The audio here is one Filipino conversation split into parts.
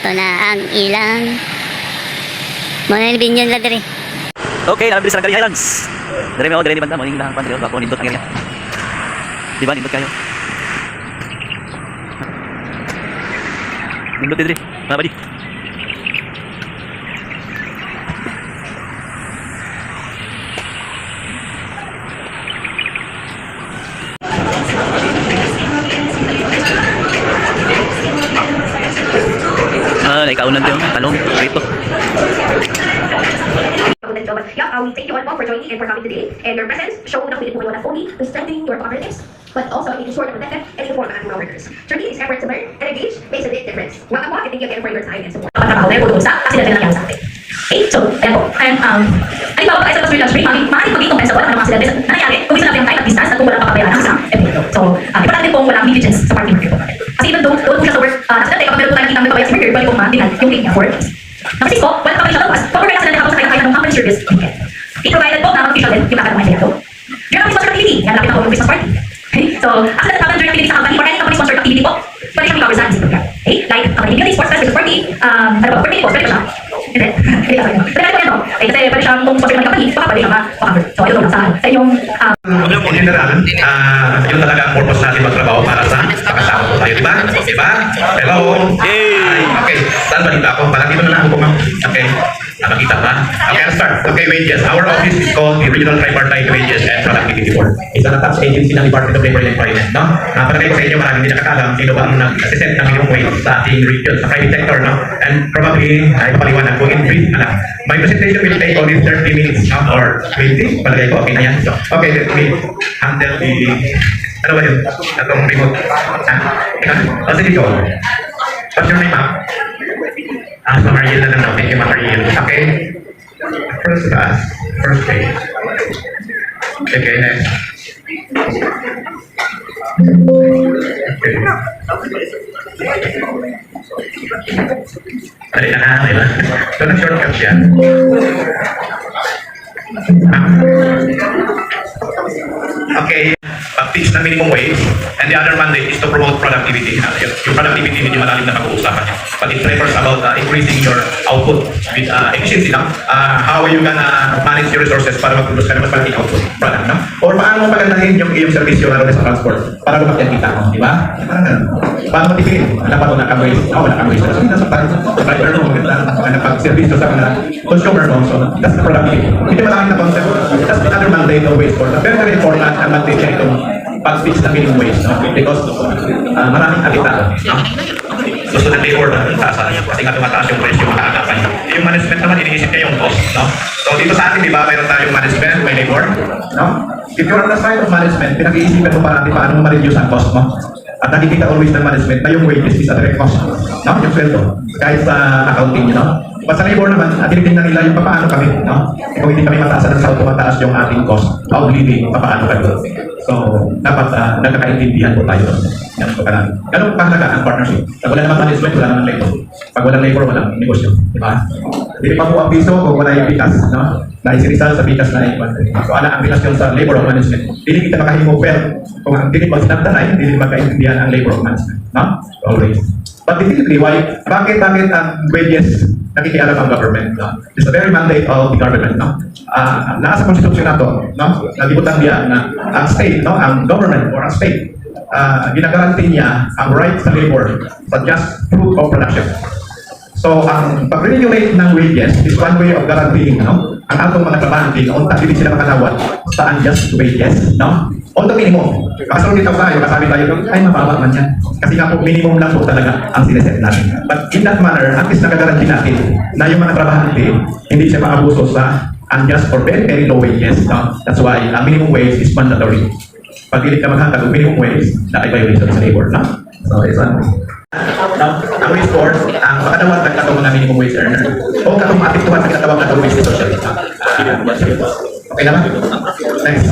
Ito na ang ilang muna binyon lang diri. Okay, nalabis lang kali Highlands. Dari mo dari banda mo ning lang pan diri ako nindot ang area. Di ba nindot kayo? Nindot diri. Mga badi. Naikaunan din talong rito. Yeah, we thank you all for joining and for coming today. And your presence showed that we did not only to strengthen your cooperatives, but also making sure that protected and informed our workers. Truly, this effort to learn and engage makes a big difference. Welcome po, and thank you again for your time and support. Pagkatrabaho tayo po sa kasi natin nangyari sa atin. Okay, so, yan po. And, ay ba, tayo sa lunch break, maaaring mag-itong tayo sa wala ng mga accidentes na nangyari kung isa natin ang time at distance at kung walang pakabayaran ng isang epidemyo. So, importante pong walang negligence sa parking worker po natin. Kasi even though, doon po siya sa work, accidente, kapag meron po tayo nakikita may pabayad si worker, balik po ma-deny yung rate niya for it. Number 6 po, walang kapag siya lalabas, kapag may accidente ako sa kahit anong company service, okay. I-provided po na official din yung lakad ng mga empleyado. Journal sponsor activity, yan lapit na po yung Christmas party. Okay, so, accident natin journal activity sa company or any company sponsored activity po, pwede kami cover sa ating program. Okay, like, company building, sports fest, Christmas party, ano ba, birthday po, pwede ko siya. Hindi, hindi ako yun. Pwede ko yan, no? Okay, kasi pwede siyang kung sponsor ng company, baka pwede siya ma-cover. So, ito lang sa inyong, in general, yun talaga ang purpose natin magtrabaho para sa pakasama po tayo, diba? Diba? Hello? Hey! Okay, saan balita ako? Parang dito na lang ako, ma'am. Okay, nakakita ba? Okay, I'll start. Okay, wages. Our office is called the Regional Tripartite Wages and Productivity Board. Isa na tax agency ng Department of Labor and Employment, no? Palagay ko sa inyo, maraming hindi nakakaalam sino ba ang nag-assess ng minimum wage sa ating region, sa private sector, no? And probably, ay papaliwanag ko in brief, my presentation will take only 30 minutes, no? Or 20, palagay ko, okay na yan. So, okay, let me handle the, ano ba yun? Itong remote. Ikaw? O, sige ko. What's your name, ma'am? So Mariel na lang daw. Thank you, Mariel. Okay. First class. First page. Okay, next. Okay. Dali na nga, diba? So, nag-shortcut siya. Okay. Pag-teach ng minimum wage, and the other mandate is to promote productivity. Yung productivity, hindi malalim na pag-uusapan. But it refers about increasing your output with efficiency lang. How are you gonna manage your resources para mag-produce ka na mas malaking output product, no? Or paano mo pagandahin yung iyong servisyo lalo na sa transport para lumaki ang kita mo, di ba? Paano matipid? Ano pa ito nakag-waste? Nakag-waste. So, nasa driver mo, nakapag-servisyo sa mga consumer mo. So, that's the productivity. Hindi malaking na concept. That's another mandate of waste for that. Very important ang mandate niya itong pag-fix na minimum wage, no? Because maraming alita, no? Gusto na labor na tasa kasi nga tumataas yung presyo makakagapan. Yung management naman, iniisip niya yung cost, no? So dito sa atin, di ba, mayroon tayong management, may labor, no? If you're on the side of management, pinag-iisipan mo parati paano mo ma-reduce ang cost mo. At nakikita always ng management na yung wages is a direct cost, no? Yung sweldo, kahit sa accounting, you know? But sa labor naman, tinitingnan nila yung paano kami, no? Kung hindi kami mataas ng sahod, tumataas yung ating cost of living, paano kami. So, dapat nagkakaintindihan po tayo. Yan po ka lang. Ganun kahalaga ang partnership. Pag wala naman management, wala naman labor. Pag walang labor, walang negosyo. Diba? Hindi pa po ang piso kung wala yung pikas, no? Naisirisal sa pikas na iwan. So, ala ang relasyon sa labor of management. Hindi kita makahimo well. Kung ang hindi pag sinagdanay, hindi magkaintindihan ang labor of management. No? Always. But definitely, why? Bakit ang wages nakikialam ang government? No? It's a very mandate of the government. No? Nasa konstitusyon na to, no? Nalibutan niya na ang state, no? Ang government or ang state, ginagaranti niya ang right sa labor sa just fruit of production. So, ang pag-regulate ng wages is one way of guaranteeing, no? Ang atong mga trabahante, unta hindi sila makalawat sa unjust wages, no? On the minimum. Kaso dito tayo, kasabi tayo, ay mababa man yan. Kasi nga po, minimum lang po talaga ang sineset natin. But in that manner, at least nagagaranti natin na yung mga trabahante, hindi siya maabuso sa unjust or very, very low wages. No? That's why minimum wage is mandatory. Pag hindi ka maghangad ng minimum wage, na ay violation sa labor. No? So, it's one way. Now, ang wage board, ang makadawat ng katong mga minimum wage earner o katong maapektuhan sa katawag katong wage social. Okay naman? Next.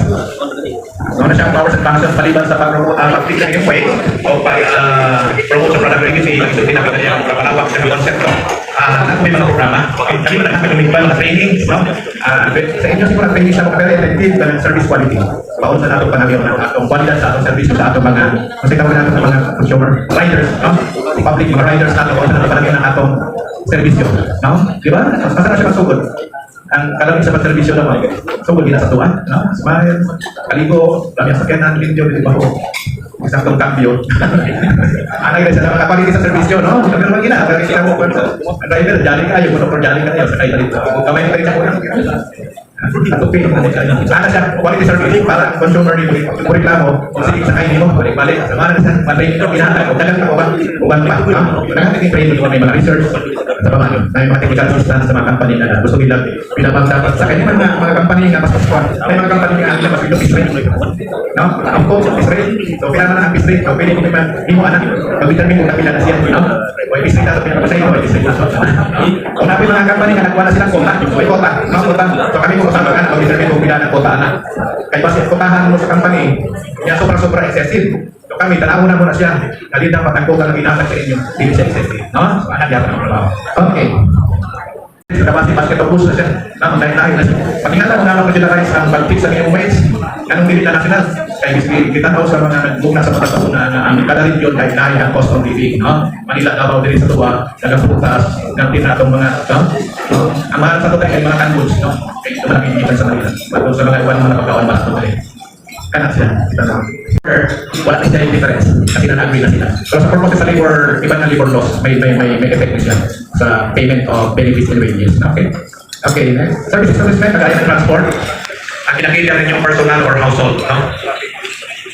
So, na siyang powers and functions paliban sa pag-fix ng minimum wage o pag-promote sa productivity, ito tinagay niya ang kapalawak sa concept. may mga programa. Kami mo nagkakalimig pa mga trainings, no? Sa inyo siguro training sa mga very effective ng service quality. Baon sa nato pa namin ang atong kwalidad sa atong service sa atong mga kasi kami nato sa mga consumer riders, no? Public mga riders nato baon sa nato pa namin ang atong servisyo, no? Di ba? Mas masarap siya masugod. Ang kalamig sa pagservisyo naman, sugod din sa tuwan, no? Smile, kaligo, dami ang sakyanan, limpyo, di ba po? Isang cambio. Anak kita sa mga kapatid sa servisyo, no? Sabi naman gina, sabi kita mo, driver, jali kayo, motor jali kayo, sakay na dito. Kamay na rin sa atupin. Sana siya, quality service para consumer dito. Kung reklamo, kung sige sakay nimo, balik-balik. Sama na siya, matay nito, pinatay. Kung dagat ka uban pa, no? Nakating training, may mga research sa pamano. May mga technical assistance sa mga company na gusto nila pinapagdapat sa kanya mga company nga mas paskuan. May mga company nga nila mas pinapis rate. No? Ang coach of rate. So, kailangan na ang pis rate. So, pwede mo naman, hindi mo anak, pag-determine kung kapila na siya. No? O, pis rate natin pinapasay ito, pis rate natin. Kung natin mga company nga nagkuha na silang kota, may kota. No? Kota. So, kami mo kasama ka na, pag-determine kung pila ng kota na. Kaya basta kotahan mo sa company, yan sobrang excessive. So, kami, tanaw na muna siya. Dali dapat ang kota na binasag sa inyo. Hindi siya excessive. No? So, anak yata ng trabaho. Okay. Sa kapatid, basketball na siya. Dahil na siya. Pag-ingatan mo naman mag-generalize ang pag-fix sa minimum wage. Anong dili na national? Kaya kita daw sa mga nagmuna sa pagkataon na ang kada rin yun kahit nahin ang cost of living. No? Manila, Davao, din sa tuwa, nagkapuntas ng tinatong mga, no? Ang mahal sa tuwa ay mga kanboods, no? Kaya ito maraming iban sa Manila. Bago sa mga iwan mga pagkawan mas tuwa rin. Kanak siya, kita na. Wala na siya yung difference kasi na-agree na sila. So sa purpose sa labor, iba na labor laws, may effect siya sa payment of benefits and wages. Okay? Okay, next. Services to respect, kagaya ng transport. Ang kinakita rin yung personal or household, no?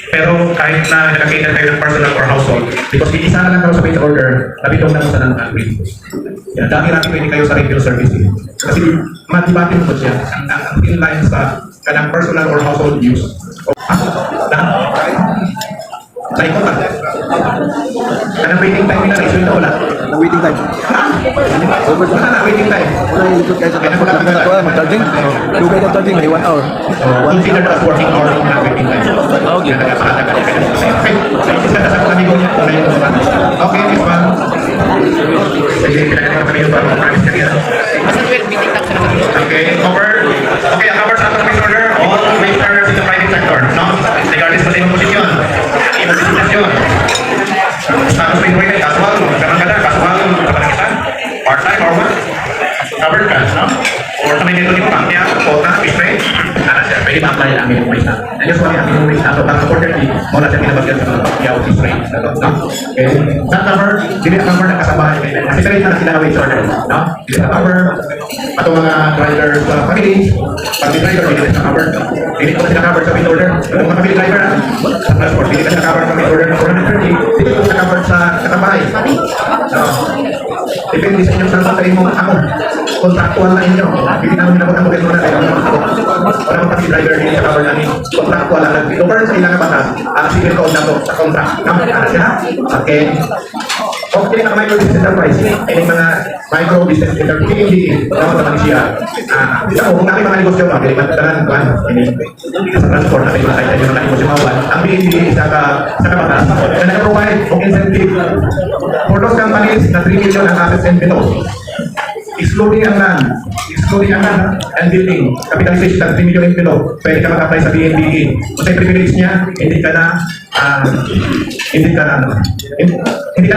Pero kahit na nakakita kayo ng personal or household, because isa na lang kayo sa page order, nabitong na mo sa non-agree. Yan, dami pwede kayo sa retail service. Kasi matibatin po siya ang inline sa kanang personal or household use. Like ko ba? Kanang waiting time nila, issue na wala. Ang waiting time. Wala na waiting time. Wala yung ikot kayo sa kapag na ko, mag-charging. Lugay ng charging, may 1 hour. Consider as working hour ng waiting time. Okay. Okay. Isa na sa kami ko niya. Okay, Miss Ma'am. Sige, pinagkakaroon kami yung promise kanina. Okay, cover. Okay, cover sa atong page order. All waiters in the private sector. No? Regardless sa sinong posisyon. Imo designasyon. Status pay rate, casual, magkaroon casual, kapanangitan, part-time or what? Covered ka, no? Or sa may dito ni Pang, kaya, quota, fish rate, ano siya, pwede ma-apply ang minimum wage na. And just ang minimum wage na, so pang supportedly, muna siya pinabagyan sa mga pagyaw fish rate. No? Okay? That cover, hindi na cover na kasama yung payment. Kasi pwede na sila wage order, no? Hindi na cover, ato mga drivers sa family, pag driver, hindi na cover. Hindi ko na sila cover sa wage order. Yung mga family driver, sa transport, hindi na sila cover sa wage order ng 430, hindi ko na cover sa katabahay. No? Depende sa inyong sa imong ako. Kontraktual na inyo. Hindi naman ginabot ang bukit mo na kayo. Wala mong taxi driver hindi sa cover namin. Kontraktual lang. Over sa ilang batas, ang civil code na to sa contract. Ano siya? Okay. Okay na micro business enterprise. Ini mga micro business enterprise. Hindi. Ano naman siya? Kung namin mga negosyo, okay, magdalan ko. Ini sa transport na kayo sa inyo na negosyo mawan. Ang BNB sa kabatas na nag-provide of incentive for those companies na 3 million ang assets and below. Excluding ang land and building, capitalization ng 3 million and below, pwede ka mag-apply sa BNBE. Kung sa'yo privilege niya, hindi ka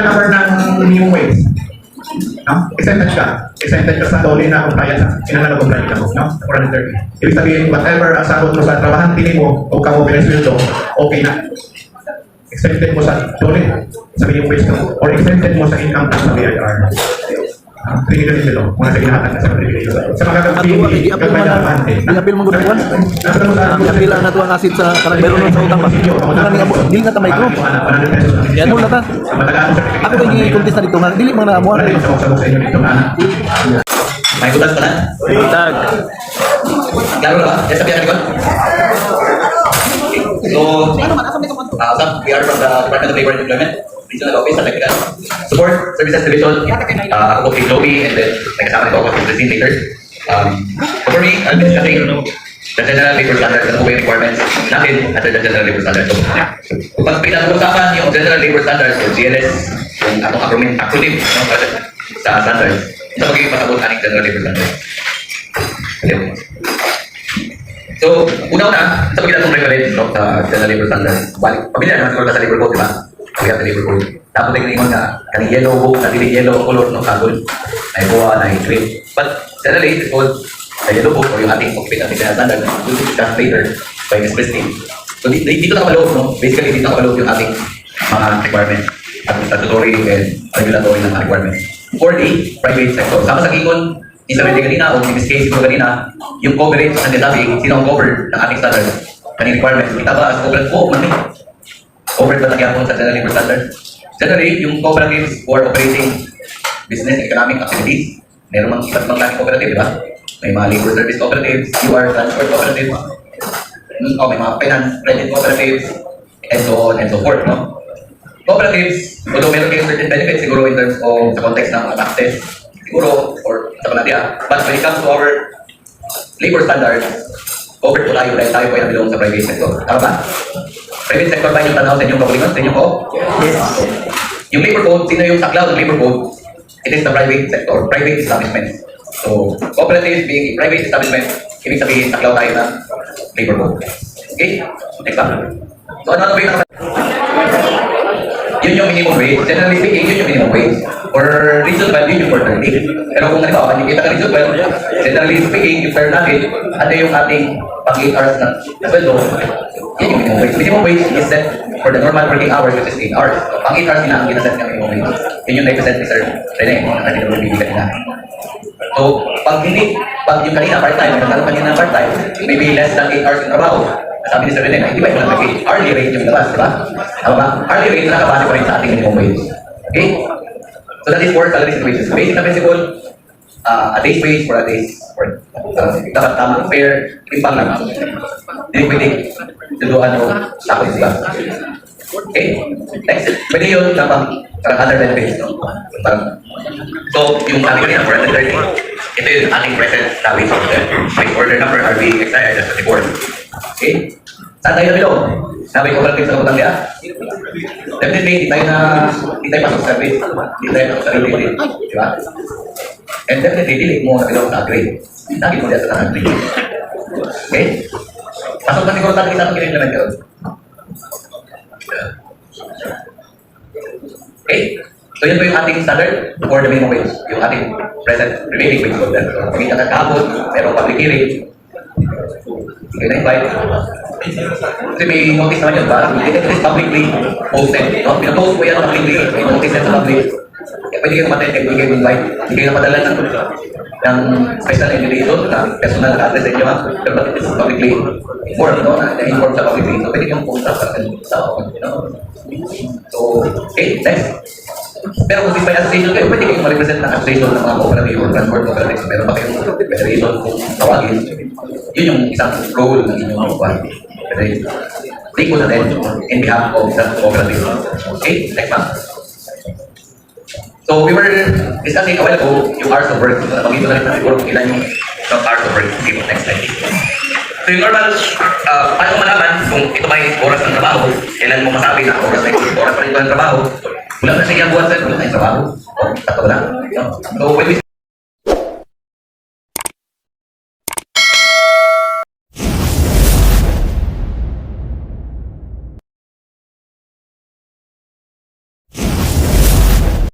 cover ng minimum wage. No? Exempted ka sa dole na kung kaya sa sinanalo kung kaya ka mo, no? 430. Ibig sabihin, whatever ang sagot mo sa trabahan, tini mo, o kamo pinasweldo, okay na. Exempted mo sa dole, sa minimum wage mo, or exempted mo sa income tax sa BIR. 3 million in below, muna sa ginahatan na sa privilege. Sa mga kapatid, gagawin na naman. Di-appeal mo gudang Appeal na ito ang asid sa kanang meron sa utang pa. Dili na ta micro. Small na ta. Ako ba yung contest na dito nga? Dili mga naamuan. May butas pala? Tag. Klaro na ba? Yes, sabihan ko. So, we are from the Department of Labor and Employment, Regional Office, Technical Support Services Division. Ako po si Chloe, and then nagkasama nito ako si Christine later. For me, I'll be discussing the General Labor Standards and OPM requirements natin at the General Labor Standards. So, pag pinag-uusapan yung General Labor Standards o GLS, yung atong acronym no, sa standards, Isa magiging pasabot aning general labor standard. Okay. So, una-una, sa pagkita ng reference no, sa general labor standard, balik, pamilya naman siguro ka sa labor code, di ba? We have the labor code. Tapos tayo ngayon na kaning yellow book, natiling yellow color, no, sagol, na buwa, na green. But generally, it's called the yellow book or yung ating occupational standard, we'll discuss later by Ms. Christine. So, dito nakaloob, no? Basically, dito nakaloob yung ating mga requirements at statutory and regulatory na mga requirements. For the private sector, sama sa Kikon, isabi kanina o in this case siguro kanina, yung coverage na nasabi, sino ang covered ng ating standard, kaning requirements. Kita ba as covered po, mami? Covered ba lagi ako sa general labor standard? Generally, yung cooperatives who are operating business and economic activities, meron mang iba't ibang klaseng cooperative, di ba? May mga labor service cooperatives, QR transport cooperatives, o may mga finance credit cooperatives, and so on and so forth, no? Cooperatives, although meron kayong certain benefits siguro in terms of sa context ng access, siguro, or sa panadya, but when it comes to our labor standards, covered po tayo dahil tayo po ay nabilong sa private sector. Tama ba? Private sector ba yung tanaw sa inyong kabulingon? Sa inyong ko? Yes. Yung labor code, sino yung saklaw ng labor code? It is the private sector, private establishment. So, cooperatives being a private establishment, ibig sabihin, saklaw tayo ng labor code. Okay? Next up. So, ano ba yung yun yung minimum wage. Generally speaking, yun yung minimum wage. Or reasonable, yun yung for 30. Pero kung halimbawa, nakikita ka reasonable, generally speaking, yung fair natin, ano yung ating pang 8 hours na sweldo, yun yung minimum wage. Minimum wage is set for the normal working hours, which is 8 hours. Pang 8 hours nila ang ginaset ng minimum wage. Yun yung represent ni Sir Rene, ang kanina mo bibigyan kanina. So, pag yung kanina part-time, nagkaroon kanina part-time, maybe less than 8 hours yung trabaho. Sabi ni Sir Rene, hindi ba yung nag-pay? Hourly rate yung labas, di ba? Tama ba? Hourly rate na nakabase pa rin sa ating minimum wage. Okay? So that is for salaries and wages. Basic na principle, a day's wage for a day's work. Dapat tama, fair, timpang lang. Hindi pwede tuduan o tapos ba? Okay? Next, pwede yun na pang other benefits. No? So, yung sabi ko nila, for 130, ito yung ating present na wage order. Wage order number RB XIR 24. Okay? Saan tayo nabilog? Sabi ko relative sa utang niya? Definitely, hindi tayo pasok sa service. Hindi tayo pasok sa retail. Di ba? And definitely, dili mo nabilog sa upgrade. Lagi mo dito sa upgrade. Okay? Pasok na siguro tayo isang kinimplement yun. Okay? So yun po yung ating standard for the minimum wage. Yung ating present prevailing wage order. So, pag hindi ka kahapon, merong public hearing. Okay, na-invite. Kasi may notice naman yun ba? It is publicly posted. No? Pinapost ko yan publicly. May notice yan sa public. Kaya pwede kayo matay, hindi kayo invite. Hindi kayo napadala ng special invitation na personal address sa inyo. Pero it is publicly informed, no? Na-inform sa publicly. So pwede kayong pumunta sa So, okay, next. Pero kung may association kayo, pwede kayong ma-represent ng association ng mga cooperative or transport cooperatives. Meron pa kayong federation kung tawagin. Yun yung isang role ng inyong mga take ko na din in behalf of the cooperative. Okay, next month. So we were discussing a while ago yung hours of work. So napagito na rin natin siguro kung ilan yung hours of work. Okay, next slide. So yung normal, paano malaman kung ito ba yung oras ng trabaho, kailan mo masabi na oras pa rin ito ng trabaho, wala na siya buwan sa wala tayong trabaho. O, tato lang. So when we